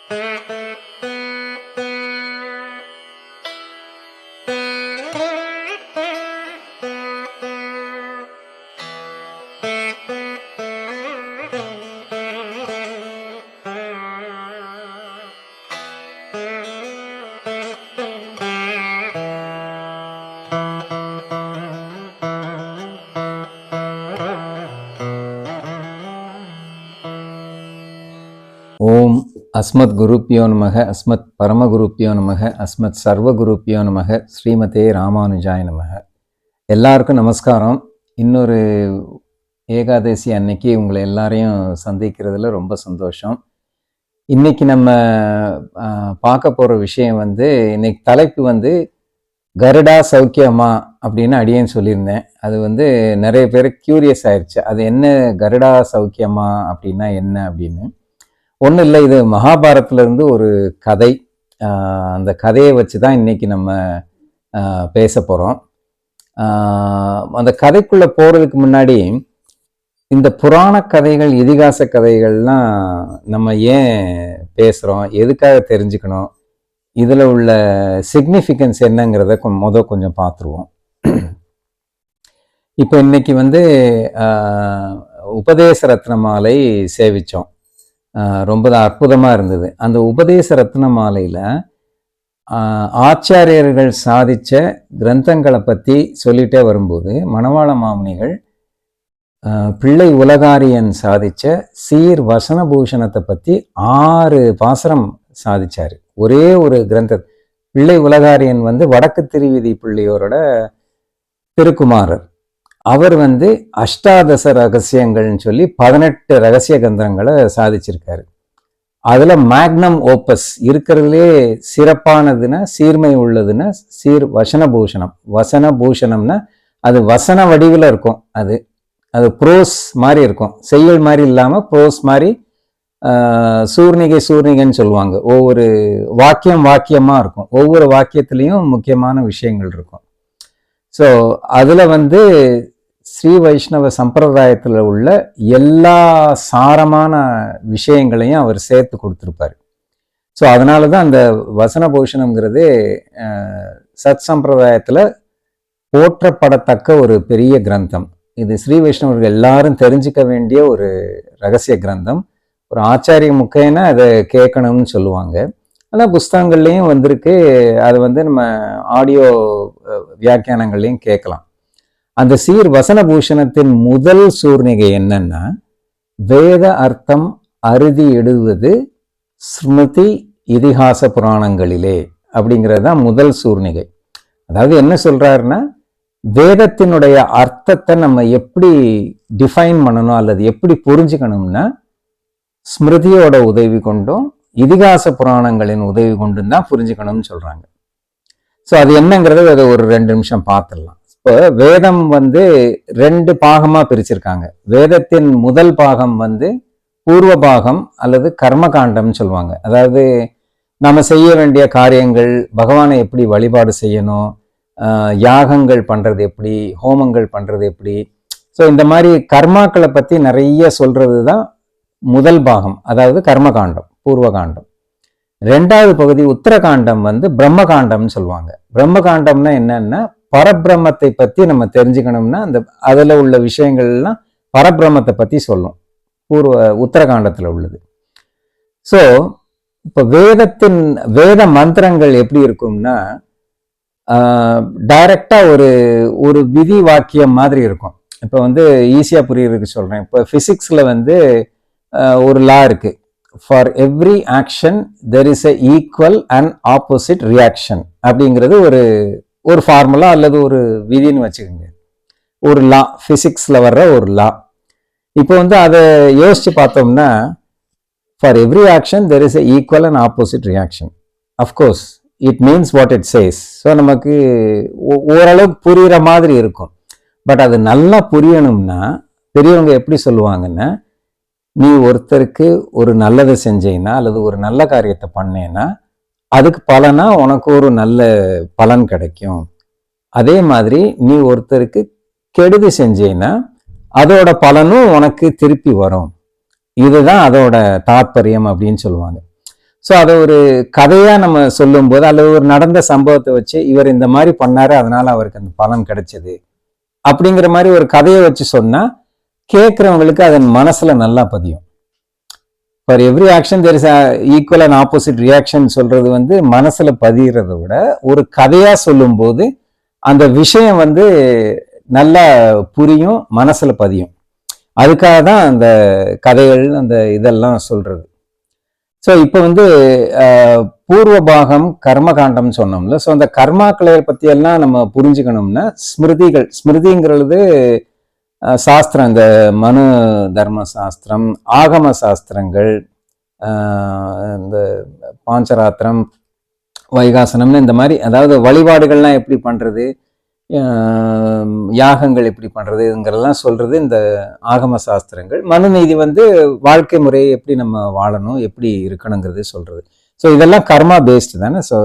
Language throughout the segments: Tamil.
ஓம் அஸ்மத் குருப்பியோ நமக, அஸ்மத் பரமகுருப்பியோ நமக, அஸ்மத் சர்வகுருப்பியோ நமக, ஸ்ரீமதே ராமானுஜாய நமக. எல்லாருக்கும் நமஸ்காரம். இன்னொரு ஏகாதசி அன்னைக்கு உங்களை எல்லாரையும் சந்திக்கிறதுல ரொம்ப சந்தோஷம். இன்னைக்கு நம்ம பார்க்க போகிற விஷயம் இன்னைக்கு தலைப்பு கருடா சௌக்கியமா அப்படின்னு அடியேன்னு சொல்லியிருந்தேன். அது நிறைய பேர் கியூரியஸ் ஆயிடுச்சு, அது என்ன கருடா சௌக்கியமா அப்படின்னா என்ன அப்படின்னு. ஒன்றும் இல்லை, இது மகாபாரதத்திலிருந்து ஒரு கதை. அந்த கதையை வச்சு தான் இன்னைக்கு நம்ம பேச போகிறோம். அந்த கதைக்குள்ளே போகிறதுக்கு முன்னாடி இந்த புராண கதைகள், இதிகாச கதைகள்லாம் நம்ம ஏன் பேசுகிறோம், எதுக்காக தெரிஞ்சுக்கணும், இதில் உள்ள சிக்னிஃபிகன்ஸ் என்னங்கிறத கொஞ்சம் பார்த்துருவோம். இப்போ இன்னைக்கு உபதேச ரத்ன மாலை சேவித்தோம். ரொம்ப அற்புதமாக இருந்தது. அந்த உபதேச ரத்ன மாலையில் ஆச்சாரியர்கள் சாதித்த கிரந்தங்களை பற்றி சொல்லிகிட்டே வரும்போது மணவாள மாமுனிகள் பிள்ளை உலகாரியன் சாதித்த சீர் வசனபூஷணத்தை பற்றி 6 பாசுரம் சாதிச்சார். ஒரே ஒரு கிரந்த. பிள்ளை உலகாரியன் வடக்கு திருவிதி பிள்ளையோரோட திருக்குமாரர். அவர் அஷ்டாதச ரகசியங்கள்னு சொல்லி 18 ரகசிய கிரந்தங்களை சாதிச்சிருக்காரு. அதில் மேக்னம் ஓப்பஸ் இருக்கிறதுலே சிறப்பானதுன்னா, சீர்மை உள்ளதுன்னா சீர் வசனபூஷணம். வசனபூஷணம்னா அது வசன வடிவில் இருக்கும். அது ப்ரோஸ் மாதிரி இருக்கும், செய்யுள் மாதிரி இல்லாமல் ப்ரோஸ் மாதிரி. சூர்ணிகைன்னு சொல்லுவாங்க. ஒவ்வொரு வாக்கியமாக இருக்கும், ஒவ்வொரு வாக்கியத்துலேயும் முக்கியமான விஷயங்கள் இருக்கும். ஸோ அதில் ஸ்ரீ வைஷ்ணவ சம்பிரதாயத்தில் உள்ள எல்லா சாரமான விஷயங்களையும் அவர் சேர்த்து கொடுத்துருப்பார். ஸோ அதனால தான் அந்த வசனபூஷணம்ங்கிறது சத் சம்பிரதாயத்தில் போற்றப்படத்தக்க ஒரு பெரிய கிரந்தம். இது ஸ்ரீ வைஷ்ணவர்கள் எல்லாரும் தெரிஞ்சிக்க வேண்டிய ஒரு ரகசிய கிரந்தம். ஒரு ஆச்சாரிய முக்கைன்னா அதை கேட்கணும்னு சொல்லுவாங்க. ஆனால் புஸ்தகங்கள்லேயும் வந்திருக்கு. அது நம்ம ஆடியோ வியாக்கியானங்கள்லையும் கேட்கலாம். அந்த சீர் வசனபூஷணத்தின் முதல் சூர்ணிகை என்னன்னா, வேத அர்த்தம் அறுதி எடுவது ஸ்மிருதி இதிகாச புராணங்களிலே அப்படிங்கிறது தான் முதல் சூர்ணிகை. அதாவது என்ன சொல்றாருன்னா, வேதத்தினுடைய அர்த்தத்தை நம்ம எப்படி டிஃபைன் பண்ணணும் அல்லது எப்படி புரிஞ்சுக்கணும்னா ஸ்மிருதியோட உதவி கொண்டும் இதிகாச புராணங்களின் உதவி கொண்டும் தான் புரிஞ்சுக்கணும்னு சொல்றாங்க. ஸோ அது என்னங்கிறத அதை ஒரு 2 நிமிஷம் பார்த்துடலாம். இப்போ வேதம் 2 பாகமா பிரிச்சிருக்காங்க. வேதத்தின் முதல் பாகம் பூர்வ பாகம் அல்லது கர்மகாண்டம்னு சொல்லுவாங்க. அதாவது நம்ம செய்ய வேண்டிய காரியங்கள், பகவானை எப்படி வழிபாடு செய்யணும், யாகங்கள் பண்றது எப்படி, ஹோமங்கள் பண்றது எப்படி. ஸோ இந்த மாதிரி கர்மாக்களை பத்தி நிறைய சொல்றது தான் முதல் பாகம், அதாவது கர்மகாண்டம், பூர்வகாண்டம். 2வது பகுதி உத்தரகாண்டம் பிரம்மகாண்டம்னு சொல்லுவாங்க. பிரம்மகாண்டம்னா என்னன்னா, பரபிரம்மத்தை பத்தி நம்ம தெரிஞ்சுக்கணும்னா அதுல உள்ள விஷயங்கள்லாம் பரபிரம்மத்தை பத்தி சொல்லும். உத்தரகாண்டத்துல உள்ளது. ஸோ இப்போ வேத மந்திரங்கள் எப்படி இருக்கும்னா, டைரக்டா ஒரு விதி வாக்கியம் மாதிரி இருக்கும். இப்போ ஈஸியா புரியறதுக்கு சொல்றேன். இப்போ பிசிக்ஸ்ல ஒரு லா இருக்கு. For every action there is a equal and opposite reaction அப்படிங்கிறது ஒரு ஃபார்முலா அல்லது ஒரு விதின்னு வச்சுக்கோங்க. ஒரு லா, பிசிக்ஸ்ல வர்ற ஒரு லா. இப்போ அதை யோசிச்சு பார்த்தோம்னா, for every action there is a equal and opposite reaction. Of course it means what it chase. So நமக்கு ஓரளவுக்கு புரிகிற மாதிரி இருக்கும். பட் அது நல்லா புரியணும்னா பெரியவங்க எப்படி சொல்லுவாங்கன்னா, நீ ஒருத்தருக்கு ஒரு நல்லதை செஞ்சேன்னா அல்லது ஒரு நல்ல காரியத்தை பண்ணேன்னா அதுக்கு பலனா உனக்கு ஒரு நல்ல பலன் கிடைக்கும். அதே மாதிரி நீ ஒருத்தருக்கு கெடுதி செஞ்சேன்னா அதோட பலனும் உனக்கு திருப்பி வரும். இதுதான் அதோட தாற்பயம் அப்படின்னு சொல்லுவாங்க. ஸோ அதை ஒரு கதையா நம்ம சொல்லும்போது அல்லது ஒரு நடந்த சம்பவத்தை வச்சு இவர் இந்த மாதிரி பண்ணாரு அதனால அவருக்கு அந்த பலன் கிடைச்சது அப்படிங்கிற மாதிரி ஒரு கதையை வச்சு சொன்னா கேட்கறவங்களுக்கு அதன் மனசுல நல்லா பதியும். For every action there is equal and opposite reaction சொல்றது வந்து மனசுல பதிகிறத விட ஒரு கதையா சொல்லும் போது அந்த விஷயம் வந்து நல்லா புரியும், மனசுல பதியும். அதுக்காக தான் அந்த கதைகள் அந்த இதெல்லாம் சொல்றது. ஸோ இப்போ வந்து பூர்வ பாகம் கர்மகாண்டம் சொன்னோம்ல. ஸோ அந்த கர்மாக்களை பத்தி எல்லாம் நம்ம புரிஞ்சுக்கணும்னா ஸ்மிருதிங்கிறது சாஸ்திரம், இந்த மனு தர்ம சாஸ்திரம், ஆகம சாஸ்திரங்கள், இந்த பாஞ்சராத்திரம், வைகாசனம்னு இந்த மாதிரி, அதாவது வழிபாடுகள்லாம் எப்படி பண்றது, யாகங்கள் எப்படி பண்றதுங்கிறதெல்லாம் சொல்றது இந்த ஆகம சாஸ்திரங்கள். மனு நீதி வந்து வாழ்க்கை முறையை எப்படி நம்ம வாழணும், எப்படி இருக்கணுங்கிறது சொல்றது. ஸோ இதெல்லாம் கர்மா பேஸ்டு தானே. ஸோ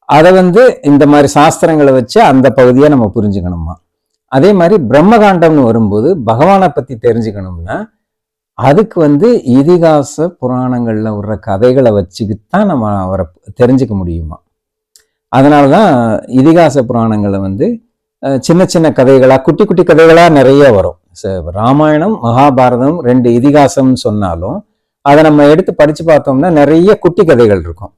அதை வந்து இந்த மாதிரி சாஸ்திரங்களை வச்சு அந்த பகுதியை நம்ம புரிஞ்சுக்கணுமா. அதே மாதிரி பிரம்மகாண்டம்னு வரும்போது பகவானை பத்தி தெரிஞ்சுக்கணும்னா அதுக்கு வந்து இதிகாச புராணங்கள்ல வர்ற கதைகளை வச்சுக்கிட்டு தான் நம்ம அவரை தெரிஞ்சுக்க முடியுமா. அதனாலதான் இதிகாச புராணங்களை வந்து சின்ன சின்ன கதைகளா, குட்டி குட்டி கதைகளா நிறைய வரும். ராமாயணம் மகாபாரதம் 2 இதிகாசம்னு சொன்னாலும் அதை நம்ம எடுத்து படிச்சு பார்த்தோம்னா நிறைய குட்டி கதைகள் இருக்கும்.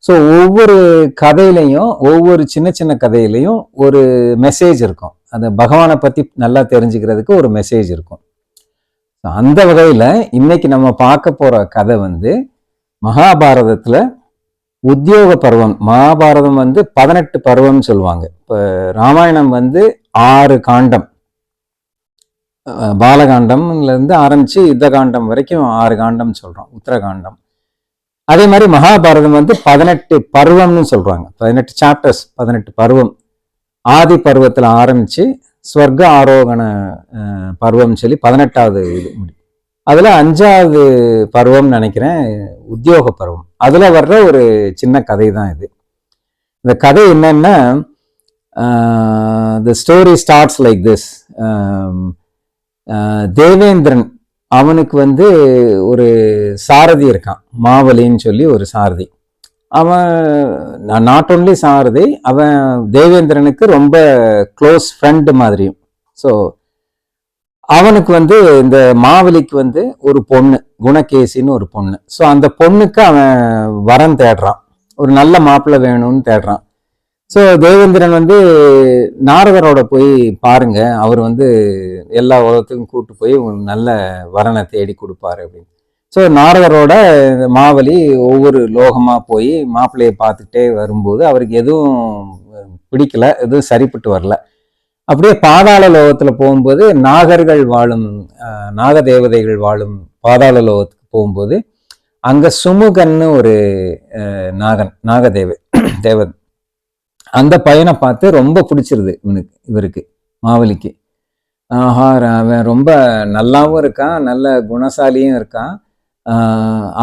ஸோ ஒவ்வொரு கதையிலையும், ஒவ்வொரு சின்ன சின்ன கதையிலையும் ஒரு மெசேஜ் இருக்கும். அந்த பகவானை பத்தி நல்லா தெரிஞ்சுக்கிறதுக்கு ஒரு மெசேஜ் இருக்கும். அந்த வகையில இன்னைக்கு நம்ம பார்க்க போற கதை வந்து மகாபாரதத்துல உத்தியோக பருவம். மகாபாரதம் வந்து 18 பருவம் சொல்லுவாங்க. இப்ப ராமாயணம் வந்து 6 காண்டம், பாலகாண்டம்ல இருந்து ஆரம்பிச்சு யுத்த காண்டம் வரைக்கும் 6 காண்டம் சொல்றோம், உத்தரகாண்டம். அதே மாதிரி மகாபாரதம் வந்து 18 பருவம்னு சொல்றாங்க. 18 சாப்டர்ஸ், 18 பருவம். ஆதி பருவத்துல ஆரம்பிச்சு ஸ்வர்க ஆரோகண பருவம் சொல்லி 18வது இது. அதுல 5வது பருவம் நினைக்கிறேன் உத்தியோக பருவம். அதுல வர்ற ஒரு சின்ன கதை தான் இது. இந்த கதை என்னன்னா, the story starts like this. Devendran அவனுக்கு வந்து ஒரு சாரதி இருக்கான், மாவலின்னு சொல்லி ஒரு சாரதி. அவன் நாட் ஓன்லி சாரதி, அவன் தேவேந்திரனுக்கு ரொம்ப க்ளோஸ் ஃப்ரெண்டு மாதிரியும். ஸோ அவனுக்கு வந்து இந்த மாவலிக்கு வந்து ஒரு பொண்ணு, குணகேசின்னு ஒரு பொண்ணு. ஸோ அந்த பொண்ணுக்கு அவன் வரம் தேடுறான், ஒரு நல்ல மாப்பிள்ளை வேணும்னு தேடுறான். ஸோ தேவேந்திரன் வந்து நாரதரோட போய் பாருங்க, அவர் வந்து எல்லா உலகத்துக்கும் கூட்டு போய் நல்ல வரனை தேடி கொடுப்பாரு அப்படின்னு. ஸோ நாரதரோட மாவலி ஒவ்வொரு லோகமா போய் மாப்பிள்ளையை பார்த்துட்டே வரும்போது அவருக்கு எதுவும் பிடிக்கல, எதுவும் சரிப்பட்டு வரல. அப்படியே பாதாள லோகத்துல போகும்போது நாகர்கள் வாழும், நாகதேவதைகள் வாழும் பாதாள லோகத்துக்கு போகும்போது அங்க சுமுகன்னு ஒரு நாகன், தேவன். அந்த பையனை பார்த்து ரொம்ப பிடிச்சிருது இவருக்கு மாவலிக்கு. அவன் ரொம்ப நல்லாவும் இருக்கான், நல்ல குணசாலியும் இருக்கான்,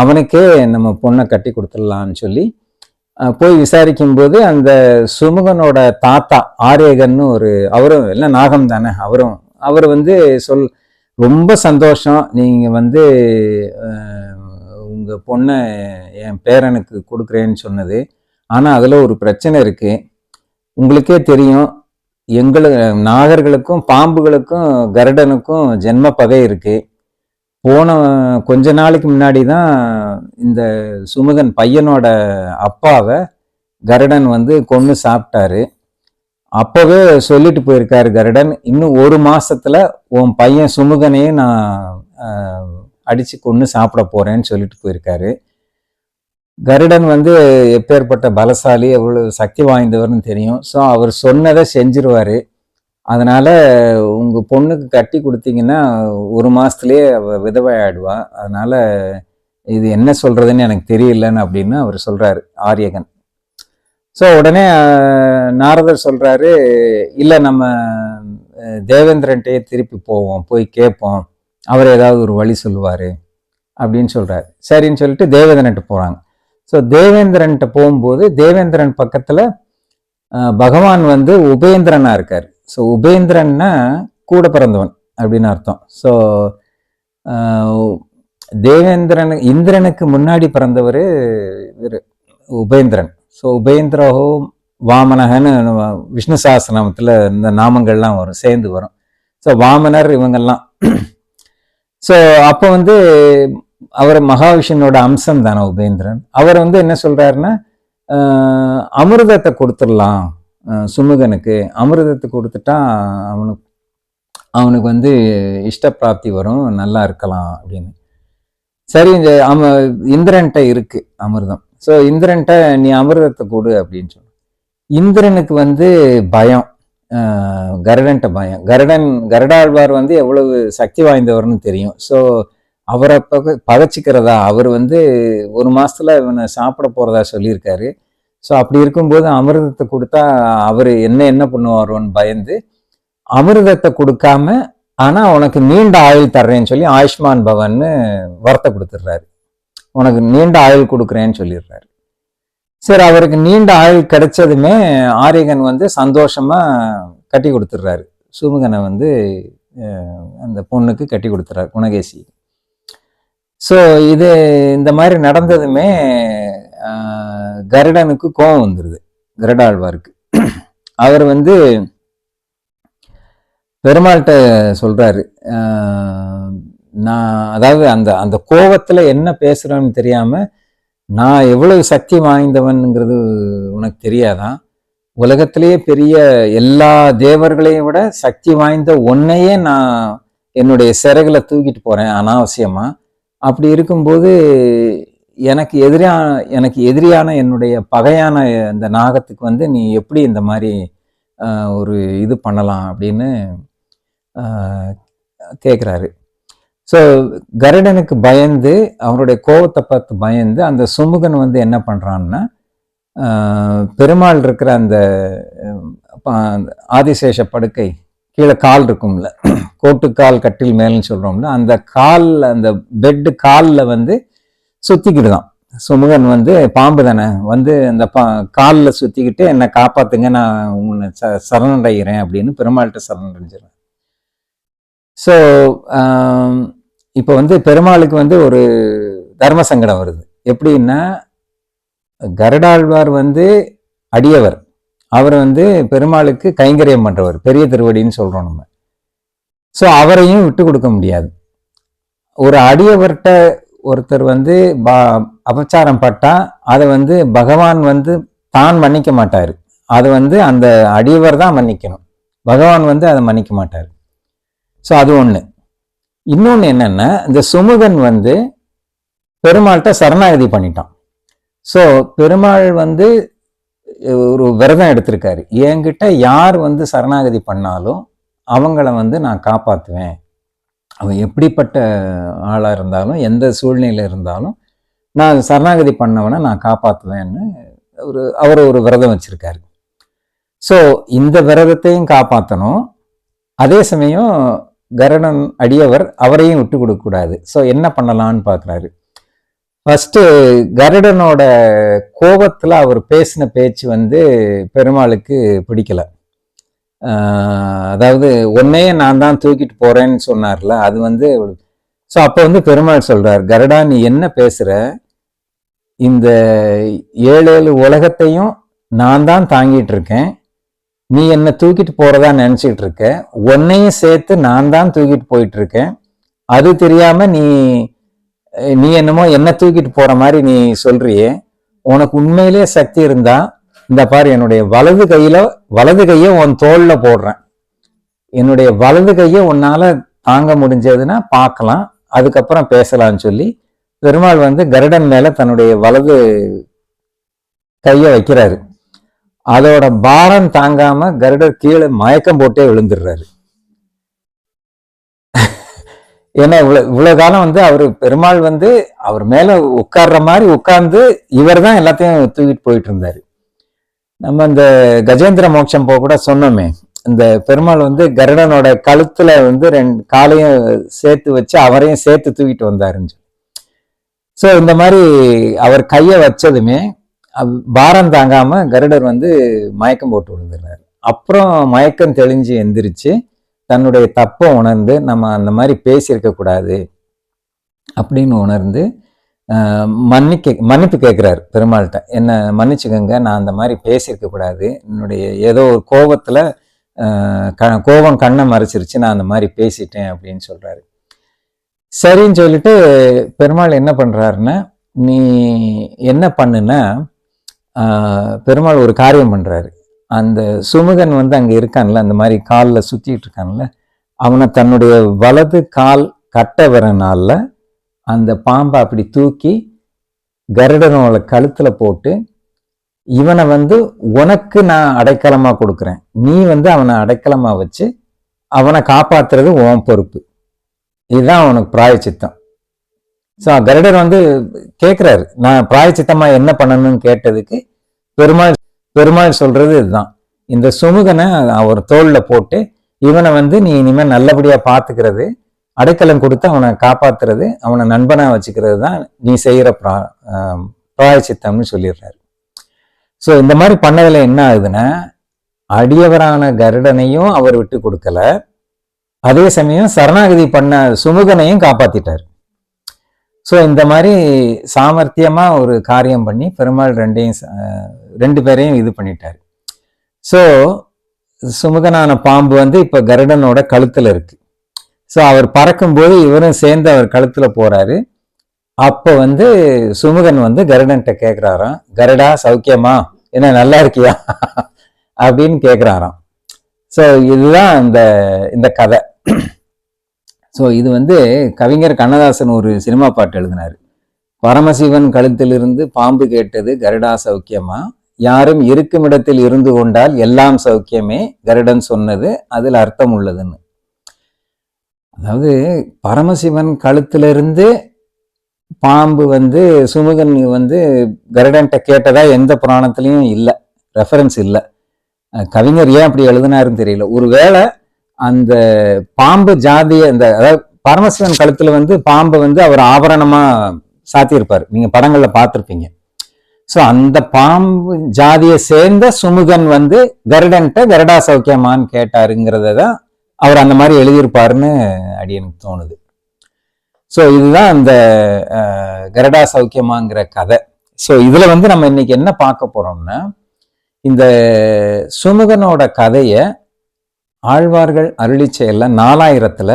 அவனுக்கே நம்ம பொண்ணை கட்டி கொடுத்துடலான்னு சொல்லி போய் விசாரிக்கும் போது அந்த சுமுகனோட தாத்தா ஆரியகன்னு ஒரு, அவரும் எல்லாம் நாகம் தானே, அவர் வந்து ரொம்ப சந்தோஷம், நீங்க வந்து உங்க பொண்ணை என் பேரனுக்கு கொடுக்குறேன்னு சொன்னது. ஆனா அதுல ஒரு பிரச்சனை இருக்கு, உங்களுக்கே தெரியும், நாகர்களுக்கும் பாம்புகளுக்கும் கருடனுக்கும் ஜென்ம பகை இருக்கு. போன கொஞ்ச நாளைக்கு முன்னாடி தான் இந்த சுமுகன் பையனோட அப்பாவை கருடன் வந்து கொன்னு சாப்பிட்டாரு. அப்பவே சொல்லிட்டு போயிருக்காரு கருடன், இன்னும் 1 மாசத்துல உன் பையன் சுமுகனையும் நான் அடிச்சு கொன்னு சாப்பிட போறேன்னு சொல்லிட்டு போயிருக்காரு. கருடன் வந்து எப்பேற்பட்ட பலசாலி, எவ்வளவு சக்தி வாய்ந்தவர்னு தெரியும். ஸோ அவர் சொன்னதை செஞ்சிருவாரு. அதனால உங்க பொண்ணுக்கு கட்டி கொடுத்தீங்கன்னா 1 மாசத்துலயே அவ விதவை ஆயிடுவா. அதனால இது என்ன சொல்றதுன்னு எனக்கு தெரியலன்னு அப்படின்னு அவர் சொல்றாரு ஆரியகன். ஸோ உடனே நாரதர் சொல்றாரு, இல்லை நம்ம தேவேந்திரன்ட்டே திருப்பி போவோம், போய் கேட்போம், அவர் ஏதாவது ஒரு வழி சொல்லுவாரு அப்படின்னு சொல்றாரு. சரின்னு சொல்லிட்டு தேவேந்திரன்ட்டு போறாங்க. ஸோ தேவேந்திரன்ட்ட போகும்போது தேவேந்திரன் பக்கத்துல பகவான் வந்து உபேந்திரனா இருக்காரு. ஸோ உபேந்திரன்னா கூட பிறந்தவன் அப்படின்னு அர்த்தம். ஸோ இந்திரனுக்கு முன்னாடி பிறந்தவர் இவர் உபேந்திரன். ஸோ உபேந்திரஹோ வாமனகன்னு விஷ்ணு சஹஸ்ரநாமத்தில் இந்த நாமங்கள்லாம் வரும், சேர்ந்து வரும். ஸோ வாமனர் இவங்கெல்லாம். ஸோ அப்போ வந்து அவர் மகாவிஷ்ணுவோட அம்சம் தானே உபேந்திரன். அவர் வந்து என்ன சொல்றாருன்னா, அமிர்தத்தை கொடுத்துடலாம் சுமுகனுக்கு, அமிர்தத்தை கொடுத்துட்டா அவனுக்கு வந்து இஷ்ட பிராப்தி வரும், நல்லா இருக்கலாம் அப்படின்னு. சரி, இந்த இந்திரன்ட்ட இருக்கு அமிர்தம். ஸோ இந்திரன்ட்ட நீ அமிர்தத்தை கொடு அப்படின்னு சொன்ன. இந்திரனுக்கு வந்து பயம், கருடன்ட்ட பயம். கருடாழ்வார் வந்து எவ்வளவு சக்தி வாய்ந்தவர்னு தெரியும். ஸோ அவரை பகைச்சிக்கிறதா, அவர் வந்து ஒரு மாசத்துல இவனை சாப்பிட போறதா சொல்லியிருக்காரு. ஸோ அப்படி இருக்கும்போது அமிர்தத்தை கொடுத்தா அவர் என்ன பண்ணுவாரோன்னு பயந்து அமிர்தத்தை கொடுக்காம, ஆனா உனக்கு நீண்ட ஆயுள் தர்றேன்னு சொல்லி ஆயுஷ்மான் பவன்னு வார்த்தை கொடுத்துடுறாரு. உனக்கு நீண்ட ஆயுள் கொடுக்குறேன்னு சொல்லிடுறாரு. சரி, அவருக்கு நீண்ட ஆயுள் கிடைச்சதுமே ஆரியகன் வந்து சந்தோஷமா கட்டி கொடுத்துடுறாரு. சுமுகனை வந்து அந்த பொண்ணுக்கு கட்டி கொடுத்துறாரு, குணகேசி. ஸோ இது இந்த மாதிரி நடந்ததுமே கருடனுக்கு கோபம் வந்துடுது, கருடாழ்வாருக்கு. அவர் வந்து பெருமாள்கிட்ட சொல்றாரு, நான் அதாவது அந்த அந்த கோபத்துல என்ன பேசுறேன்னு தெரியாம, நான் எவ்வளவு சக்தி வாய்ந்தவன்ங்கிறது உனக்கு தெரியாதான்? உலகத்திலேயே பெரிய எல்லா தேவர்களையும் விட சக்தி வாய்ந்த ஒன்னையே நான் என்னுடைய சிறகுல தூக்கிட்டு போறேன் அனாவசியமா. அப்படி இருக்கும்போது எனக்கு எதிரியான என்னுடைய பகையான இந்த நாகத்துக்கு வந்து நீ எப்படி இந்த மாதிரி ஒரு இது பண்ணலாம் அப்படின்னு கேட்குறாரு. ஸோ கருடனுக்கு பயந்து, அவருடைய கோபத்தை பார்த்து பயந்து, அந்த சுமுகன் வந்து என்ன பண்ணுறான்னா, பெருமாள் இருக்கிற அந்த ஆதிசேஷ படுக்கை கீழே கால் இருக்கும்ல, கோட்டுக்கால் கட்டில் மேல்னு சொல்கிறோம்ல, அந்த கால், அந்த பெட்டு காலில் வந்து சுற்றிக்கிட்டுதான். சுமுகன் வந்து பாம்பு தானே, வந்து அந்த காலில் சுற்றிக்கிட்டு என்னை காப்பாற்றுங்க, நான் உன்னை சரணடைகிறேன் அப்படின்னு பெருமாள்கிட்ட சரணடைஞ்சிடறேன். ஸோ இப்போ வந்து பெருமாளுக்கு வந்து ஒரு தர்ம சங்கடம் வருது. எப்படின்னா, கருடாழ்வார் வந்து அடியவர், அவர் வந்து பெருமாளுக்கு கைங்கரியம் பண்றவர், பெரிய திருவடின்னு சொல்றோம் நம்ம. ஸோ அவரையும் விட்டு கொடுக்க முடியாது. ஒரு அடியவர்கிட்ட ஒருத்தர் வந்து அபச்சாரம் பட்டா அதை வந்து பகவான் வந்து தான் மன்னிக்க மாட்டாரு, அதை வந்து அந்த அடியவர் தான் மன்னிக்கணும், பகவான் வந்து அதை மன்னிக்க மாட்டார். ஸோ அது ஒண்ணு. இன்னொன்னு என்னன்னா, இந்த சுமுகன் வந்து பெருமாள்கிட்ட சரணாகதி பண்ணிட்டான். ஸோ பெருமாள் வந்து ஒரு விரதம் எடுத்திருக்காரு, என்கிட்ட யார் வந்து சரணாகதி பண்ணாலும் அவங்கள வந்து நான் காப்பாற்றுவேன், அவன் எப்படிப்பட்ட ஆளா இருந்தாலும் எந்த சூழ்நிலையில இருந்தாலும் நான் சரணாகதி பண்ணவனை நான் காப்பாற்றுவேன்னு அவர் ஒரு விரதம் வச்சிருக்காரு. ஸோ இந்த விரதத்தையும் காப்பாற்றணும், அதே சமயம் கருடன் அடியவர், அவரையும் விட்டு கொடுக்க கூடாது. ஸோ என்ன பண்ணலான்னு பார்க்குறாரு. ஃபர்ஸ்ட் கருடனோட கோபத்துல அவர் பேசின பேச்சு வந்து பெருமாளுக்கு பிடிக்கல. அதாவது ஒன்னையே நான் தான் தூக்கிட்டு போறேன்னு சொன்னார்ல, அது வந்து. ஸோ அப்போ வந்து பெருமாள் சொல்றார், கருடா நீ என்ன பேசுற, இந்த 7 உலகத்தையும் நான் தான் தாங்கிட்டு இருக்கேன், நீ என்ன தூக்கிட்டு போறதா நினைச்சிட்டு இருக்க, உன்னையும் சேர்த்து நான் தான் தூக்கிட்டு போயிட்டு இருக்கேன், அது தெரியாம நீ என்னமோ என்ன தூக்கிட்டு போற மாதிரி நீ சொல்றியே, உனக்கு உண்மையிலேயே சக்தி இருந்தா இந்த பாரு, என்னுடைய வலது கையை உன் தோல்ல போடுறேன், என்னுடைய வலது கையை உன்னால தாங்க முடிஞ்சதுன்னா பார்க்கலாம், அதுக்கப்புறம் பேசலாம்னு சொல்லி பெருமாள் வந்து கருடன் மேல தன்னுடைய வலது கையை வைக்கிறாரு. அதோட பாரம் தாங்காம கருடர் கீழே மயக்கம் போட்டே விழுந்துடுறாரு. ஏன்னா இவ்வளவு காலம் வந்து பெருமாள் வந்து அவர் மேல உட்கார்ற மாதிரி உட்கார்ந்து இவர் தான் எல்லாத்தையும் தூக்கிட்டு போயிட்டு இருந்தாரு. நம்ம இந்த கஜேந்திர மோட்சம் போக கூட சொன்னோமே, இந்த பெருமாள் வந்து கருடனோட கழுத்துல வந்து 2 காலையும் சேர்த்து வச்சு அவரையும் சேர்த்து தூக்கிட்டு வந்தாருன்னு. ஸோ இந்த மாதிரி அவர் கையை வச்சதுமே பாரம் தாங்காம கருடர் வந்து மயக்கம் போட்டு விழுந்துடுறாரு. அப்புறம் மயக்கம் தெளிஞ்சு எந்திரிச்சு தன்னுடைய தப்பை உணர்ந்து, நம்ம அந்த மாதிரி பேசியிருக்க கூடாது அப்படின்னு உணர்ந்து மன்னிப்பு கேட்குறாரு பெருமாள்கிட்ட. என்ன மன்னிச்சுக்கோங்க, நான் அந்த மாதிரி பேசியிருக்க கூடாது, என்னுடைய ஏதோ ஒரு கோபத்தில் கோபம் கண்ணை மறைச்சிருச்சு, நான் அந்த மாதிரி பேசிட்டேன் அப்படின்னு சொல்றாரு. சரின்னு சொல்லிட்டு பெருமாள் என்ன பண்றாருன்னா, நீ என்ன பண்ணுன்னா, பெருமாள் ஒரு காரியம் பண்றாரு. அந்த சுமுகன் வந்து அங்க இருக்கான்ல, அந்த மாதிரி காலில் சுத்திட்டு இருக்கான்ல, அவனை தன்னுடைய வலது கால் கட்ட விரனால அந்த பாம்பை அப்படி தூக்கி கருடனோட கழுத்துல போட்டு, இவனை வந்து உனக்கு நான் அடைக்கலமா கொடுக்குறேன், நீ வந்து அவனை அடைக்கலமா வச்சு அவனை காப்பாத்துறது உன் பொறுப்பு, இதுதான் அவனுக்கு பிராயச்சித்தம். ஸோ கருடர் வந்து கேட்குறாரு, நான் பிராயச்சித்தமா என்ன பண்ணணும்னு கேட்டதுக்கு பெருமாள் சொல்றது இதுதான். இந்த சுமுகனை அவர் தோல்ல போட்டு இவனை வந்து நீ இனிமேல் நல்லபடியா பார்த்துக்கிறது, அடைக்கலம் கொடுத்து அவனை காப்பாத்துறது, அவனை நண்பனா வச்சுக்கிறது தான் நீ செய்யற பிராயச்சித்தம்னு சொல்லிடுறாரு. ஸோ இந்த மாதிரி பண்ணதுல என்ன ஆகுதுன்னா, அடியவரான கருடனையும் அவர் விட்டு கொடுக்கல, அதே சமயம் சரணாகதி பண்ண சுமுகனையும் காப்பாத்திட்டார். ஸோ இந்த மாதிரி சாமர்த்தியமா ஒரு காரியம் பண்ணி பெருமாள் ரெண்டு பேரையும் இது பண்ணிட்டார். ஸோ சுமுகனான பாம்பு வந்து இப்ப கருடனோட கழுத்துல இருக்கு. ஸோ அவர் பறக்கும்போது இவரும் சேர்ந்து அவர் கழுத்துல போறாரு. அப்ப வந்து சுமுகன் வந்து கருடன்கிட்ட கேட்கிறாராம், கருடா சௌக்கியமா, என்ன நல்லா இருக்கியா அப்படின்னு கேட்கிறாராம். ஸோ இதுதான் இந்த கதை. ஸோ இது வந்து கவிஞர் கண்ணதாசன் ஒரு சினிமா பாட்டு எழுதினாரு. பரமசிவன் கழுத்திலிருந்து பாம்பு கேட்டது கருடா சௌக்கியமா, யாரும் இருக்கும் இடத்தில் இருந்து கொண்டால் எல்லாம் சௌக்கியமே, கருடன் சொன்னது அதில் அர்த்தம் உள்ளதுன்னு. அதாவது பரமசிவன் கழுத்திலிருந்து பாம்பு வந்து சுமுகன் வந்து கருடன்ட்ட கேட்டதா எந்த புராணத்திலையும் இல்லை, ரெஃபரன்ஸ் இல்லை. கவிஞர் ஏன் அப்படி எழுதினாருன்னு தெரியல. ஒருவேளை அந்த பாம்பு ஜாதிய அதாவது பரமசிவன் கழுத்துல வந்து பாம்பை வந்து அவர் ஆபரணமா சாத்தியிருப்பார், நீங்க படங்கள்ல பார்த்திருப்பீங்க. ஸோ அந்த பாம்பு ஜாதியை சேர்ந்த சுமுகன் வந்து கருடன்ட்ட கருடா சௌக்கியமான்னு கேட்டாருங்கிறத தான் அவர் அந்த மாதிரி எழுதியிருப்பாருன்னு எனக்கு தோணுது. ஸோ இதுதான் அந்த கருடா சௌக்கியமாங்கிற கதை. ஸோ இதுல வந்து நம்ம இன்னைக்கு என்ன பார்க்க போறோம்னா, இந்த சுமுகனோட கதையை ஆழ்வார்கள் அருளி செயல்ல 4000த்துல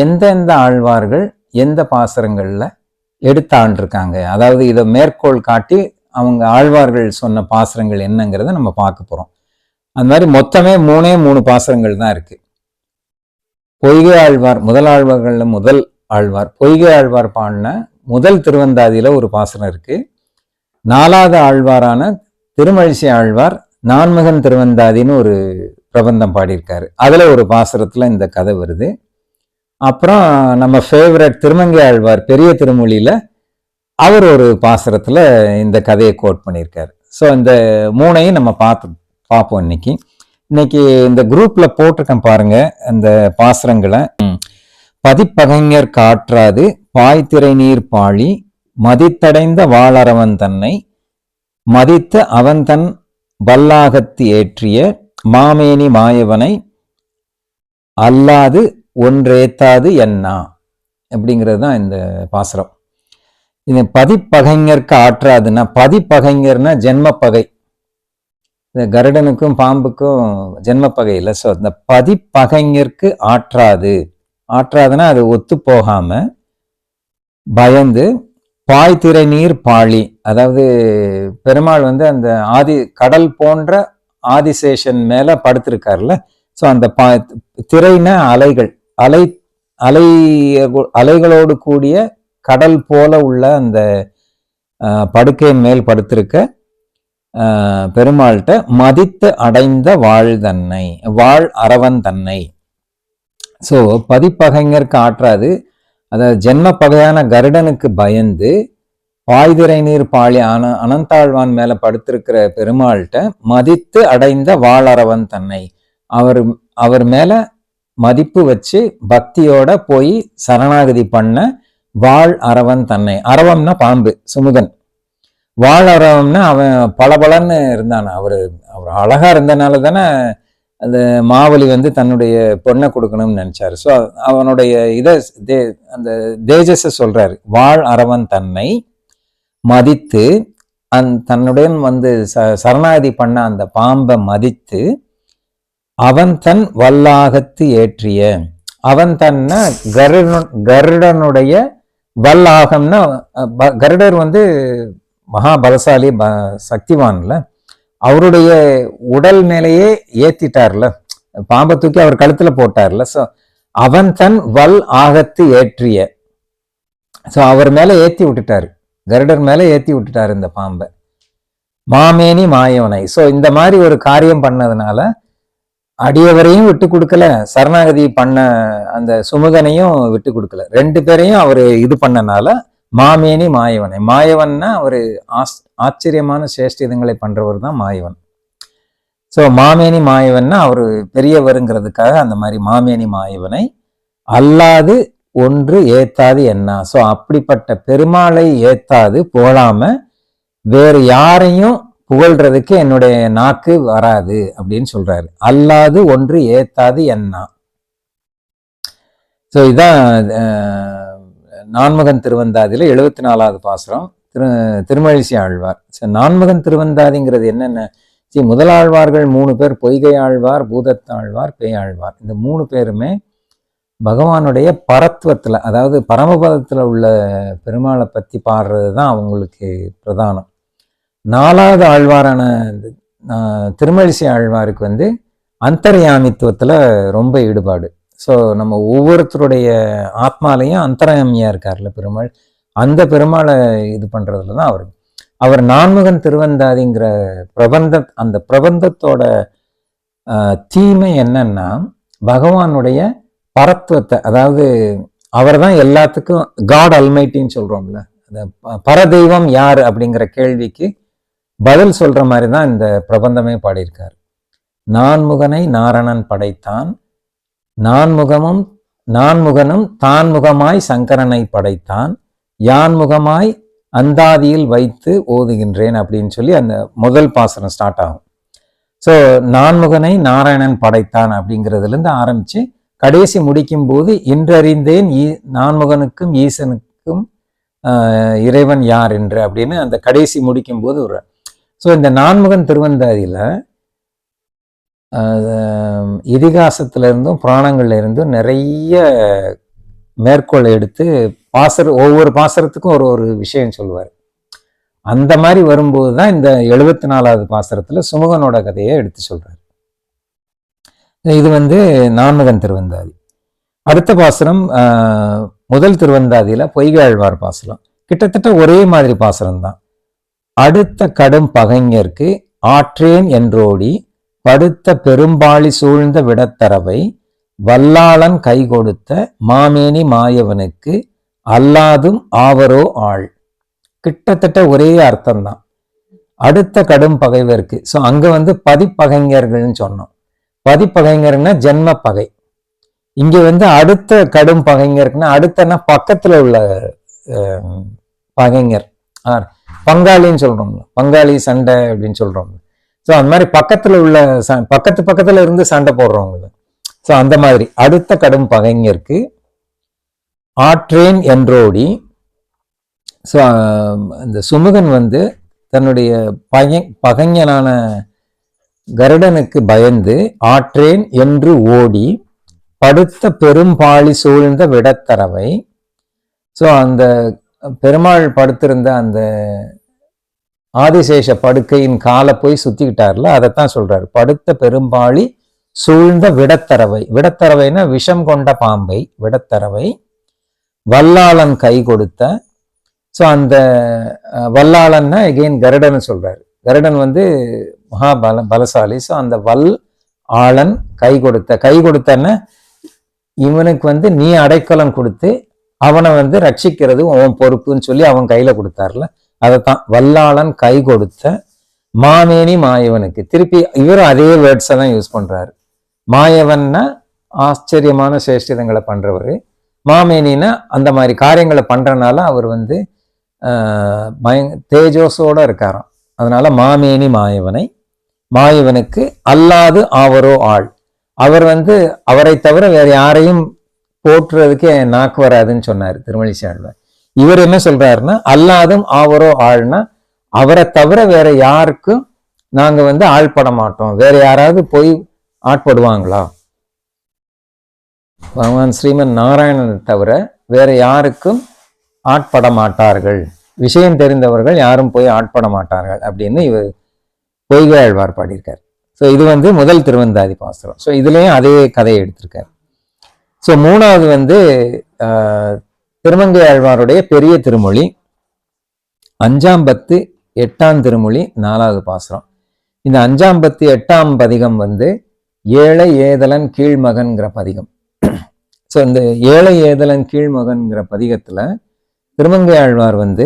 எந்தெந்த ஆழ்வார்கள் எந்த பாசுரங்கள்ல எடுத்தாண்டிருக்காங்க, அதாவது இதை மேற்கோள் காட்டி அவங்க ஆழ்வார்கள் சொன்ன பாசுரங்கள் என்னங்கிறத நம்ம பார்க்க போறோம். அந்த மாதிரி மொத்தமே 3 பாசுரங்கள் தான் இருக்கு. பொய்கை ஆழ்வார் முதல் ஆழ்வார்கள்ல முதல் ஆழ்வார் பொய்கை ஆழ்வார் பாடின முதல் திருவந்தாதியில ஒரு பாசுரம் இருக்கு. 4வது ஆழ்வாரான திருமழிசை ஆழ்வார் நான்முகன் திருவந்தாதின்னு ஒரு பிரபந்தம் பாடியிருக்காரு, அதுல ஒரு பாசுரத்துல இந்த கதை வருது. அப்புறம் நம்ம ஃபேவரட் திருமங்கை ஆழ்வார் பெரிய திருமொழியில அவர் ஒரு பாசுரத்துல இந்த கதையை கோட் பண்ணியிருக்காரு. ஸோ இந்த 3ஐயும் நம்ம பார்ப்போம் இன்னைக்கு இந்த குரூப்ல போட்டிருக்கேன் பாருங்க அந்த பாசுரங்களை. பதிப்பகைஞர் காற்றாது பாய்திரை நீர் பாழி, மதித்தடைந்த வாளரவன் தன்னை மதித்த அவன் தன் வல்லாகத்து ஏற்றிய மாமேனி மாயவனை அல்லாது ஒன்றேத்தாது என்னா அப்படிங்கிறது தான் இந்த பாசுரம். இது பதிப்பகைஞருக்கு ஆற்றாதுன்னா, பதிப்பகைஞர்னா ஜென்மப்பகை, இந்த கருடனுக்கும் பாம்புக்கும் ஜென்மப்பகை இல்லை. ஸோ இந்த பதிப்பகைஞருக்கு ஆற்றாதுன்னா அது ஒத்து போகாம பயந்து, பாய்திரை நீர் பாழி, அதாவது பெருமாள் வந்து அந்த கடல் போன்ற ஆதிசேஷன் மேல படுத்திருக்காருல்ல. ஸோ அந்த திரைன அலைகளோடு கூடிய கடல் போல உள்ள அந்த படுக்கையின் மேல் படுத்திருக்க பெருமாள்கிட்ட மதித்து அடைந்த வாழ் அரவன் தன்னை. ஸோ பதிப்பகைஞருக்கு ஆற்றாது, அதாவது ஜென்ம பகையான கருடனுக்கு பயந்து பாய்திரை நீர் பாழி அனந்தாழ்வான் மேல படுத்திருக்கிற பெருமாள்கிட்ட மதித்து அடைந்த வாளரவன் தன்னை, அவர் மேல மதிப்பு வச்சு பக்தியோட போய் சரணாகதி பண்ண வாழ் அரவன் தன்னை. அரவம்னா பாம்பு, சுமுகன். வாழ் அரவம்னா அவன் பளபளன்னு இருந்தான், அவர் அழகா இருந்தனால தானே அந்த மாவலி வந்து தன்னுடைய பொண்ணை கொடுக்கணும்னு நினைச்சாரு. ஸோ அவனுடைய அந்த தேஜஸை சொல்றாரு. வாழ் அரவன் தன்னை மதித்து தன்னுடன் வந்து சரணாகதி பண்ண அந்த பாம்பை மதித்து அவன் தன் வல்லாகத்து ஏற்றிய, அவன் தன்ன கருடனுடைய வல்லாகம்னா, கருடர் வந்து மகாபலசாலி சக்திவான்ல, அவருடைய உடல் மேலேயே ஏத்திட்டார்ல, பாம்பை தூக்கி அவர் கழுத்துல போட்டார்ல. ஸோ அவன் தன் வல் ஆகத்து ஏற்றிய, ஸோ அவர் மேல ஏத்தி விட்டுட்டாரு, கருடர் மேல ஏத்தி விட்டுட்டாரு இந்த பாம்பை. மாமேனி மாயவனை. ஸோ இந்த மாதிரி ஒரு காரியம் பண்ணதுனால அடியவரையும் விட்டு கொடுக்கல, சரணாகதி பண்ண அந்த சுமுகனையும் விட்டு கொடுக்கல, ரெண்டு பேரையும் அவரு இது பண்ணனால மாமேனி மாயவனை. மாயவன்னா ஒரு ஆச்சரியமான சேஷ்டிதங்களை பண்றவர் தான் மாயவன். ஸோ மாமேனி மாயவன்னா அவரு பெரியவருங்கிறதுக்காக அந்த மாதிரி மாமேனி மாயவனை அல்லாது ஒன்று ஏத்தாது என்ன. ஸோ அப்படிப்பட்ட பெருமாளை ஏத்தாது புகழாம வேறு யாரையும் புகழ்றதுக்கு என்னுடைய நாக்கு வராது அப்படின்னு சொல்றாரு. அல்லாது ஒன்று ஏத்தாது என்ன. ஸோ இதான் நான்முகன் திருவந்தாதியில 74வது பாசுரம், திருமழிசை ஆழ்வார். நான்முகன் திருவந்தாதிங்கிறது என்னென்ன? முதலாழ்வார்கள் 3 பேர், பொய்கை ஆழ்வார், பூதத்தாழ்வார், பேயாழ்வார். இந்த 3 பேருமே பகவானுடைய பரத்துவத்துல, அதாவது பரமபதத்துல உள்ள பெருமாளை பத்தி பாடுறது தான் அவங்களுக்கு பிரதானம். 4வது ஆழ்வாரான திருமழிசை ஆழ்வாருக்கு வந்து அந்தர்யாமித்துவத்துல ரொம்ப ஈடுபாடு. ஸோ நம்ம ஒவ்வொருத்தருடைய ஆத்மாலையும் அந்தர்யாமியா இருக்கார்ல பெருமாள், அந்த பெருமாளை இது பண்றதுல தான் அவர் நான்முகன் திருவந்தாதிங்கிற அந்த பிரபந்தத்தோட தீமை என்னன்னா, பகவானுடைய பரத்துவத்தை, அதாவது அவர் தான் எல்லாத்துக்கும் காட் அல்மைட்டின்னு சொல்றோம்ல, அந்த பரதெய்வம் யார் அப்படிங்கிற கேள்விக்கு பதில் சொல்ற மாதிரி தான் இந்த பிரபந்தமே பாடியிருக்காரு. நான்முகனை நாரணன் படைத்தான், நான்முகனும் தான்முகமாய் சங்கரனை படைத்தான், யான்முகமாய் அந்தாதியில் வைத்து ஓதுகின்றேன் அப்படின்னு சொல்லி அந்த முதல் பாசனம் ஸ்டார்ட் ஆகும். ஸோ நான்முகனை நாராயணன் படைத்தான் அப்படிங்கிறதுல இருந்து ஆரம்பிச்சு கடைசி முடிக்கும் போது இன்றறிந்தேன் நான்முகனுக்கும் ஈசனுக்கும் இறைவன் யார் என்று அப்படின்னு அந்த கடைசி முடிக்கும் போது ஒரு. ஸோ இந்த நான்முகன் திருவந்தாதியில இதிகாசத்துல இருந்தும் புராணங்கள்ல இருந்தும் நிறைய மேற்கோளை எடுத்து ஒவ்வொரு பாசுரத்துக்கும் ஒரு விஷயம் சொல்லுவார். அந்த மாதிரி வரும்போது தான் இந்த 74வது பாசுரத்துல சுமுகனோட கதையை எடுத்து சொல்றாரு. இது வந்து நான்முகன் திருவந்தாதி. அடுத்த பாசுரம் முதல் திருவந்தாதியில பொய்காழ்வார் பாசுரம். கிட்டத்தட்ட ஒரே மாதிரி பாசுரம் தான். அடுத்த கடும் பகைஞர்க்கு ஆற்றேன் என்றோடி படுத்த பெரும்பாளி சூழ்ந்த விடத்தரவை வல்லாளன் கை கொடுத்த மாமேனி மாயவனுக்கு அல்லாதும் ஆவரோ ஆள். கிட்டத்தட்ட ஒரே அர்த்தம் தான். அடுத்த கடும் பகைவருக்கு. ஸோ அங்க வந்து பதிப்பகைஞர்கள்னு சொன்னோம். பதிப்பகைஞர்னா ஜென்ம பகை. இங்க வந்து அடுத்த கடும் பகைஞருக்குன்னா, அடுத்தன்னா பக்கத்துல உள்ள பகைஞர், பங்காளின்னு சொல்றோம், பங்காளி சண்டை அப்படின்னு சொல்றோம். ஸோ அந்த மாதிரி பக்கத்துல உள்ள பக்கத்துல இருந்து சண்டை போடுறவங்க. ஸோ அந்த மாதிரி அடுத்த கடும் பகைஞருக்கு ஆற்றேன் என்றோடி. ஸோ இந்த சுமுகன் வந்து தன்னுடைய பகைஞனான கருடனுக்கு பயந்து ஆற்றேன் என்று ஓடி படுத்த பெரும்பாளி சூழ்ந்த விடத்தரவை. ஸோ அந்த பெருமாள் படுத்திருந்த அந்த ஆதிசேஷ படுக்கையின் காலை போய் சுத்திக்கிட்டார்ல, அதைத்தான் சொல்றாரு. படுத்த பெரும்பாளி சூழ்ந்த விடத்தரவை. விடத்தரவைனா விஷம் கொண்ட பாம்பை, விடத்தரவை வல்லாளன் கை கொடுத்த. ஸோ அந்த வல்லாளன்னா எகெயின் கருடன் சொல்றாரு. கருடன் வந்து பலசாலி. ஸோ அந்த வல் ஆளன் கை கொடுத்தன்னா இவனுக்கு வந்து நீ அடைக்கலம் கொடுத்து அவனை வந்து ரட்சிக்கிறது உன் பொறுப்புன்னு சொல்லி அவன் கையில கொடுத்தார்ல, அதைத்தான் வல்லாளன் கை கொடுத்த மாமேனி மாயவனுக்கு. திருப்பி இவரும் அதே வேர்ட்ஸை தான் யூஸ் பண்றாரு. மாயவன்னா ஆச்சரியமான சேஷ்டிதங்களை பண்றவர், மாமேனின்னா அந்த மாதிரி காரியங்களை பண்றதுனால அவர் வந்து தேஜோஸோட இருக்காராம். அதனால மாமேனி மாயவனை மாயவனுக்கு அல்லாது ஆவரோ ஆள். அவர் வந்து அவரை தவிர வேற யாரையும் போற்றுறதுக்கு என் நாக்கு வராதுன்னு சொன்னார் திருமழிசை ஆழ்வார். இவர் என்ன சொல்றாருன்னா, அல்லாதும் ஆவரோ ஆள்னா அவரை தவிர வேற யாருக்கும் நாங்க வந்து ஆள்பட மாட்டோம். வேற யாராவது போய் ஆட்படுவாங்களா? பகவான் ஸ்ரீமன் நாராயணனை தவிர வேற யாருக்கும் ஆட்பட மாட்டார்கள், விஷயம் தெரிந்தவர்கள் யாரும் போய் ஆட்பட மாட்டார்கள் அப்படின்னு இவர் பொய்கை ஆழ்வார் பாடியிருக்கார். ஸோ இது வந்து முதல் திருவந்தாதி பாசுரம். ஸோ இதுலேயும் அதே கதையை எடுத்திருக்கார். ஸோ மூணாவது வந்து திருமங்கை ஆழ்வாருடைய பெரிய திருமொழி 5ஆம் பத்து 8ஆம் திருமொழி 4வது பாசுரம். இந்த 5ஆம் பத்து 8ஆம் பதிகம் வந்து ஏழை ஏதலன் கீழ்மகன்கிற பதிகம். ஸோ இந்த ஏழை ஏதலன் கீழ்மகன்கிற பதிகத்துல திருமங்கை ஆழ்வார் வந்து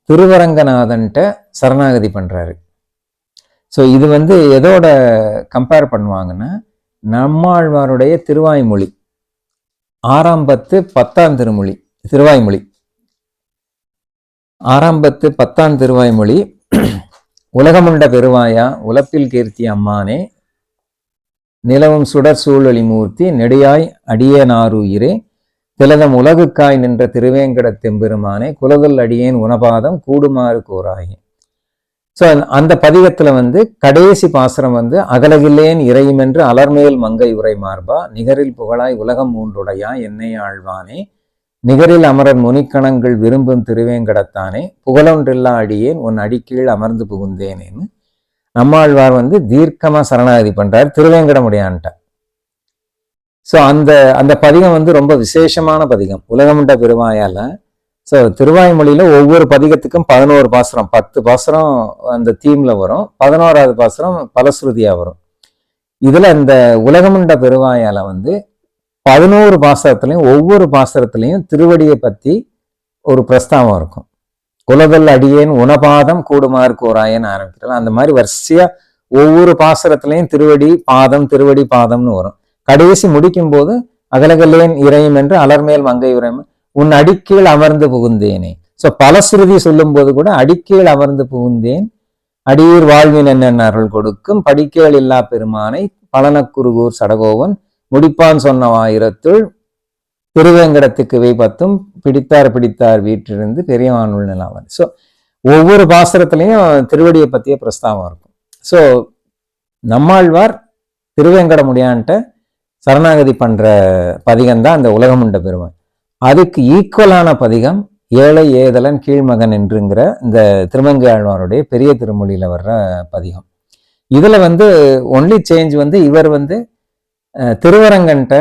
திருவரங்கநாதன்ட்ட சரணாகதி பண்றாரு. ஸோ இது வந்து எதோட கம்பேர் பண்ணுவாங்கன்னா, நம்மாழ்வாருடைய திருவாய்மொழி 6ஆம் பத்து 10ஆம் திருமொழி திருவாய்மொழி 6ஆம் பத்து 10ஆம் திருவாய்மொழி உலகமுண்ட பெருவாயா உலப்பில் கீர்த்தி அம்மானே நிலவும் சுடர் சூழலி மூர்த்தி நெடியாய் அடியேனாருயிரே திலதம் உலகுக்காய் நின்ற திருவேங்கட தெம்பெருமானே குலதல் அடியேன் உணபாதம் கூடுமாறு கோராயே. ஸோ அந்த பதிகத்துல வந்து கடைசி பாசுரம் வந்து அகலகில்லேன் இறையுமென்று அலர்மேல் மங்கை உரை மார்பா நிகரில் புகழாய் உலகம் மூன்றுடையா என்னை ஆழ்வானே நிகரில் அமரர் முனிக்கணங்கள் விரும்பும் திருவேங்கடத்தானே புகழொன்றில்லா அடியேன் உன் அடிக்கீழ் அமர்ந்து புகுந்தேனேன்னு நம்மாழ்வார் வந்து தீர்க்கமா சரணாகதி பண்றார் திருவேங்கடமுடையான்ட்ட. ஸோ அந்த பதிகம் வந்து ரொம்ப விசேஷமான பதிகம், உலகமுண்ட பெருவாயால. ஸோ திருவாய்மொழியில ஒவ்வொரு பதிகத்துக்கும் 11 பாசுரம், 10 பாசுரம் அந்த தீம்ல வரும், 11வது பாசுரம் பலஸ்ருதியா வரும். இதுல இந்த உலகமுண்ட பெருவாயால வந்து 11 பாசுரத்துலையும் ஒவ்வொரு பாசுரத்துலையும் திருவடியை பத்தி ஒரு பிரஸ்தாவம் இருக்கும். குலதல் அடியேன் உணபாதம் கூடுமாறு கோராயன்னு ஆரம்பிக்கிறோம். அந்த மாதிரி வரிசையா ஒவ்வொரு பாசுரத்துலையும் திருவடி பாதம் திருவடி பாதம்னு வரும். கடைசி முடிக்கும் போது அகலகல்லேன் இறையும் என்று அலர்மேல் மங்கை உரையும் உன் அடிக்கீழ் அமர்ந்து புகுந்தேனே. ஸோ பலஸ்ருதி சொல்லும் போது கூட அடிக்கீழ் அமர்ந்து புகுந்தேன் அடியீர் வாழ்வின் என்ன அருள் கொடுக்கும் படிக்கேள் இல்லா பெருமானை பழனக்குருகூர் சடகோவன் முடிப்பான் சொன்ன ஆயிரத்துள் திருவேங்கடத்துக்கு வைபத்தும் பிடித்தார் வீட்டிலிருந்து பெரியவானுள் நிலாவன். ஸோ ஒவ்வொரு பாசுரத்துலையும் திருவடியை பற்றிய பிரஸ்தாவம் இருக்கும். ஸோ நம்மாழ்வார் திருவேங்கடமுடியான்ட்ட சரணாகதி பண்ற பதிகம் தான் அந்த உலகமுண்ட பெருமான். அதுக்கு ஈக்குவலான பதிகம் ஏழை ஏதலன் கீழ்மகன் என்றுங்கிற இந்த திருமங்கை ஆழ்வாருடைய பெரிய திருமொழியில வர்ற பதிகம். இதுல வந்து ஒன்லி சேஞ்ச் வந்து இவர் வந்து திருவரங்கன்ட்ட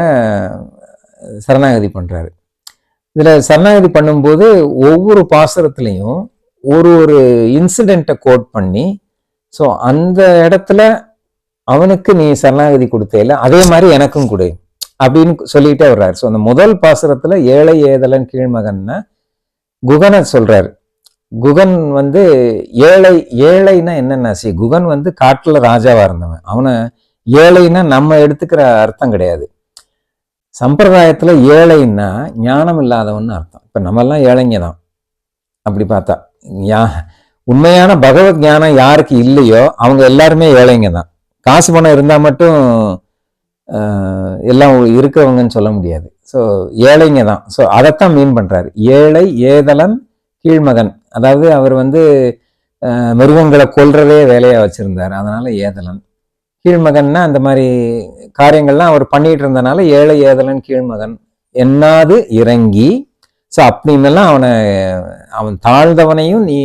சரணாகதி பண்றாரு. இதுல சரணாகதி பண்ணும்போது ஒவ்வொரு பாசுரத்துலையும் ஒரு இன்சிடென்ட்டை கோட் பண்ணி, ஸோ அந்த இடத்துல அவனுக்கு நீ சரணாகதி கொடுத்தேல அதே மாதிரி எனக்கும் கொடு அப்படின்னு சொல்லிட்டே வர்றாரு. ஸோ அந்த முதல் பாசுரத்துல ஏழை ஏதலன் கீழ்மகன்னா குகனை சொல்றாரு. குகன் வந்து ஏழைன்னா என்னன்னா, குகன் வந்து காட்டுல ராஜாவா இருந்தவன். அவனை ஏழைன்னா நம்ம எடுத்துக்கிற அர்த்தம் கிடையாது. சம்பிரதாயத்துல ஏழைன்னா ஞானம் இல்லாதவன்னு அர்த்தம். இப்ப நம்ம எல்லாம் ஏழைங்க தான் அப்படி பார்த்தா. உண்மையான பகவத் ஞானம் யாருக்கு இல்லையோ அவங்க எல்லாருமே ஏழைங்க தான். காசு பணம் இருந்தா மட்டும் எல்லாம் இருக்கிறவங்கன்னு சொல்ல முடியாது. ஸோ ஏழைங்க தான். ஸோ அதைத்தான் மீன் பண்றாரு. ஏழை ஏதலன் கீழ்மகன், அதாவது அவர் வந்து மிருகங்களை கொல்றதே வேலையா வச்சிருந்தார், அதனால ஏதலன். கீழ்மகன்னா அந்த மாதிரி காரியங்கள்லாம் அவர் பண்ணிட்டு இருந்தனால ஏழை ஏதலன் கீழ்மகன் என்னாது இறங்கி. ஸோ அப்படின்னெல்லாம் அவன் தாழ்ந்தவனையும் நீ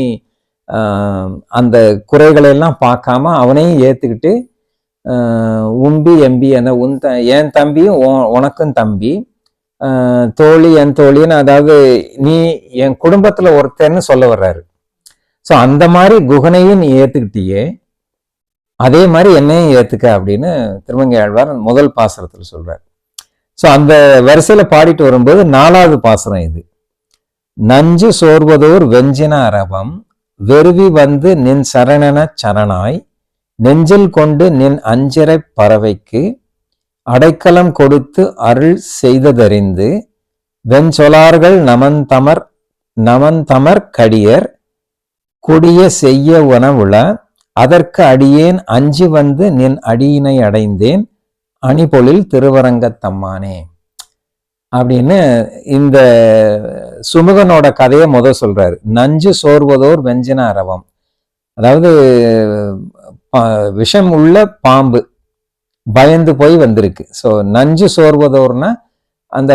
அந்த குறைகளை எல்லாம் பார்க்காம அவனையும் ஏத்துக்கிட்டு உம்பி எம்பி அந்த என் தம்பியும் உனக்கும் தம்பி, தோழி என் தோழின்னு, அதாவது நீ என் குடும்பத்துல ஒருத்தன்னு சொல்ல வர்றாரு. ஸோ அந்த மாதிரி குகனையும் நீ ஏத்துக்கிட்டியே, அதே மாதிரி என்னையும் ஏத்துக்க அப்படின்னு திருமங்கை ஆழ்வார் முதல் பாசுரத்துல சொல்றாரு. ஸோ அந்த வரிசையில பாடிட்டு வரும்போது 4வது பாசுரம் இது. நஞ்சு சோர்வதோர் வெஞ்சின அரபம் வெறுவி வந்து நின் சரணன சரணாய் நெஞ்சில் கொண்டு நின் அஞ்சிறை பறவைக்கு அடைக்கலம் கொடுத்து அருள் செய்ததறிந்து வெஞ்சொலார்கள் நமந்தமர் கடியர் குடிய செய்ய உணவுள அதற்கு அடியேன் அஞ்சி வந்து நின் அடியினை அடைந்தேன் அணிபொழில் திருவரங்கத்தம்மானே அப்படின்னு இந்த சுமுகனோட கதையை சொல்றாரு. நஞ்சு சோர்வதோர் வெஞ்சின அரவம், அதாவது விஷம் உள்ள பாம்பு பயந்து போய் வந்திருக்கு. ஸோ நஞ்சு சோர்வதோர்னா அந்த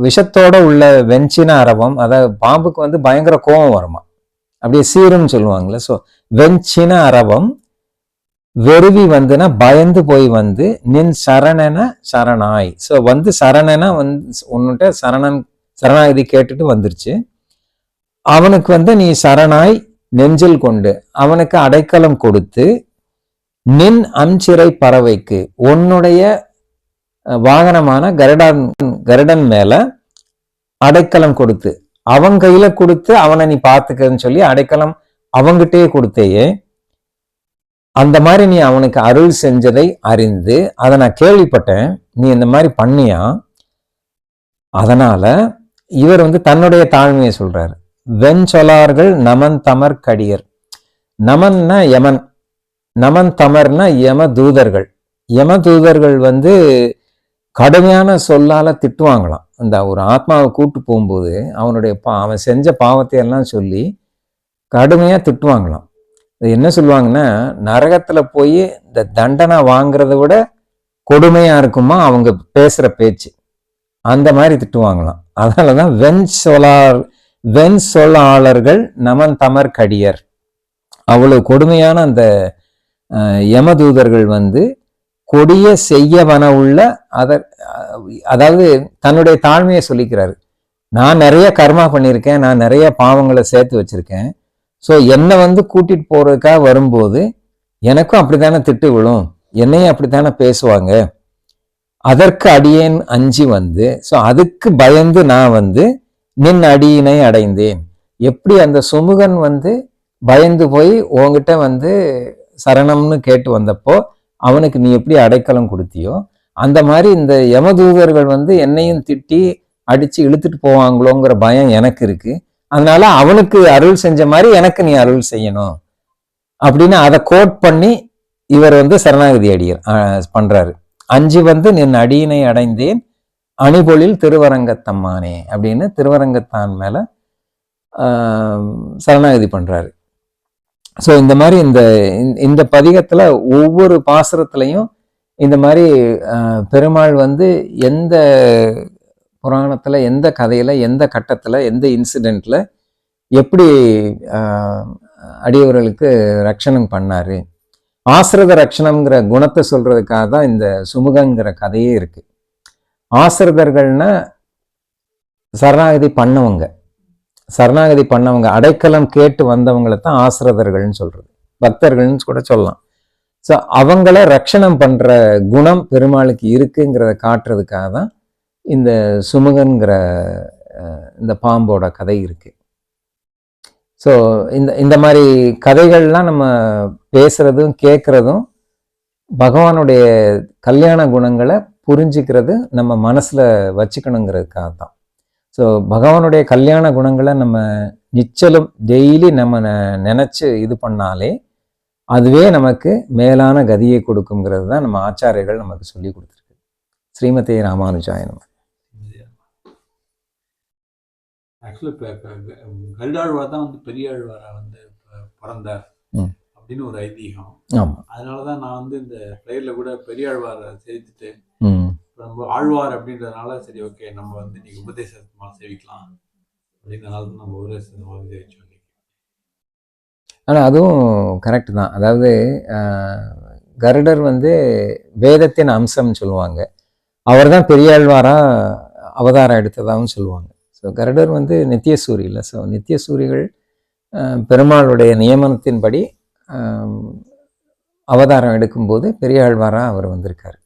விஷத்தோட உள்ள வெஞ்சின அரவம், அதாவது பாம்புக்கு வந்து பயங்கர கோபம் வருமா, அப்படியே சீருன்னு சொல்லுவாங்கல்ல. ஸோ வெஞ்சின அரவம் வெறுவி வந்துன்னா பயந்து போய் வந்து நின் சரணன சரணாய். ஸோ வந்து சரணனா வந்து உன்னுட்ட சரணாகதி கேட்டுட்டு வந்துருச்சு. அவனுக்கு வந்து நீ சரணாய் நெஞ்சில் கொண்டு அவனுக்கு அடைக்கலம் கொடுத்து நின் அஞ்சிறை பறவைக்கு உன்னுடைய வாகனமான கருடன் மேல அடைக்கலம் கொடுத்து அவன் கையில கொடுத்து அவனை நீ பார்த்துக்கன்னு சொல்லி அடைக்கலம் அவங்கிட்டே கொடுத்தேயே, அந்த மாதிரி நீ அவனுக்கு அருள் செஞ்சதை அறிந்து அதை நான் கேள்விப்பட்டேன், நீ இந்த மாதிரி பண்ணியா. அதனால இவர் வந்து தன்னுடைய தாழ்மையை சொல்றாரு. வெஞ்சொலார்கள் நமன் தமர் கடியர். நமன்னா யமன், நமன் தமர்னா யம தூதர்கள். யம தூதர்கள் வந்து கடுமையான சொல்லால திட்டுவாங்களாம். அந்த ஒரு ஆத்மாவை கூட்டு போகும்போது அவன் செஞ்ச பாவத்தை எல்லாம் சொல்லி கடுமையா திட்டுவாங்களாம். என்ன சொல்லுவாங்கன்னா, நரகத்துல போய் இந்த தண்டனை வாங்குறத விட கொடுமையா இருக்குமா அவங்க பேசுற பேச்சு, அந்த மாதிரி திட்டுவாங்களாம். அதனாலதான் வெண் சொல்லாளர்கள் நமன் தமர் கடியர். அவ்வளவு கொடுமையான அந்த யமதூதர்கள் வந்து கொடிய செய்யவன உள்ள அதாவது தன்னுடைய தாழ்மையை சொல்லிக்கிறாரு. நான் நிறைய கர்மா பண்ணியிருக்கேன், நான் நிறைய பாவங்களை சேர்த்து வச்சிருக்கேன். ஸோ என்னை வந்து கூட்டிட்டு போறதுக்காக வரும்போது எனக்கும் அப்படித்தானே திட்டு விழும், என்னையும் அப்படித்தானே பேசுவாங்க. அதற்கு அடியேன் அஞ்சி வந்து, ஸோ அதுக்கு பயந்து நான் வந்து நின் அடியினை அடைந்தேன். எப்படி அந்த சுமுகன் வந்து பயந்து போய் உங்ககிட்ட வந்து சரணம்னு கேட்டு வந்தப்போ அவனுக்கு நீ எப்படி அடைக்கலம் கொடுத்தியோ, அந்த மாதிரி இந்த யமதூதர்கள் வந்து என்னையும் திட்டி அடிச்சு இழுத்துட்டு போவாங்களோங்கிற பயம் எனக்கு இருக்கு. அதனால அவனுக்கு அருள் செஞ்ச மாதிரி எனக்கு நீ அருள் செய்யணும் அப்படின்னு அதை கோட் பண்ணி இவர் வந்து சரணாகதி அடியர் பண்றாரு. அஞ்சு வந்து நின் அடியினை அடைந்தேன் அணிபொழில் திருவரங்கத்தம்மானே அப்படின்னு திருவரங்கத்தான் மேல சரணாகதி பண்றாரு. ஸோ இந்த மாதிரி இந்த பதிகத்துல ஒவ்வொரு பாசுரத்திலையும் இந்த மாதிரி பெருமாள் வந்து எந்த புராணத்துல, எந்த கதையில, எந்த கட்டத்துல, எந்த இன்சிடென்ட்ல எப்படி அடியவர்களுக்கு ரட்சணம் பண்ணாரு, ஆசிரித ரட்சணம்ங்கிற குணத்தை சொல்றதுக்காக தான் இந்த சுமுகங்கிற கதையே இருக்கு. ஆசிரிதர்கள்னா சரணாகதி பண்ணவங்க, அடைக்கலம் கேட்டு வந்தவங்களை தான் ஆசிரிதர்கள்னு சொல்றது, பக்தர்கள்னு கூட சொல்லலாம். ஸோ அவங்கள ரட்சணம் பண்ற குணம் பெருமாளுக்கு இருக்குங்கிறத காட்டுறதுக்காக தான் இந்த சுமுகன்கிற இந்த பாம்போட கதை இருக்கு. ஸோ இந்த மாதிரி கதைகள்லாம் நம்ம பேசுறதும் கேட்கறதும் பகவானுடைய கல்யாண குணங்களை புரிஞ்சுக்கிறது நம்ம மனசுல வச்சுக்கணுங்கிறதுக்காக தான். ஸோ பகவானுடைய கல்யாண குணங்களை நம்ம நிச்சலும் டெய்லி நம்ம நினைச்சு இது பண்ணாலே அதுவே நமக்கு மேலான கதியை கொடுக்குங்கிறது தான் நம்ம ஆச்சாரியர்கள் நமக்கு சொல்லி கொடுத்துருக்கு. ஸ்ரீமதே ராமானுஜாய நம. ஆக்சுவலி இப்போ கருடாழ்வார் தான் வந்து பெரியாழ்வாரா வந்து பிறந்தார் அப்படின்னு ஒரு ஐதீகம். அதனாலதான் நான் வந்து இந்த பிளேயர்ல கூட பெரியாழ்வாரை சேர்த்துட்டு நம்ம ஆழ்வார் அப்படின்றதுனால சரி ஓகே நம்ம வந்து இன்னைக்கு உபதேசமா சேவிக்கலாம் அப்படின்றனால தான் நம்ம உபதேசமா வச்சோம். ஆனால் அதுவும் கரெக்டு தான். அதாவது கருடர் வந்து வேதத்தின் அம்சம்னு சொல்லுவாங்க, அவர் தான் பெரியாழ்வாரா அவதாரம் எடுத்ததாகவும் சொல்லுவாங்க. ஸோ கருடர் வந்து நித்தியசூரி இல்லை. ஸோ நித்தியசூரிகள் பெருமாளுடைய நியமனத்தின்படி அவதாரம் எடுக்கும்போது பெரியாழ்வாரா அவர் வந்திருக்காரு.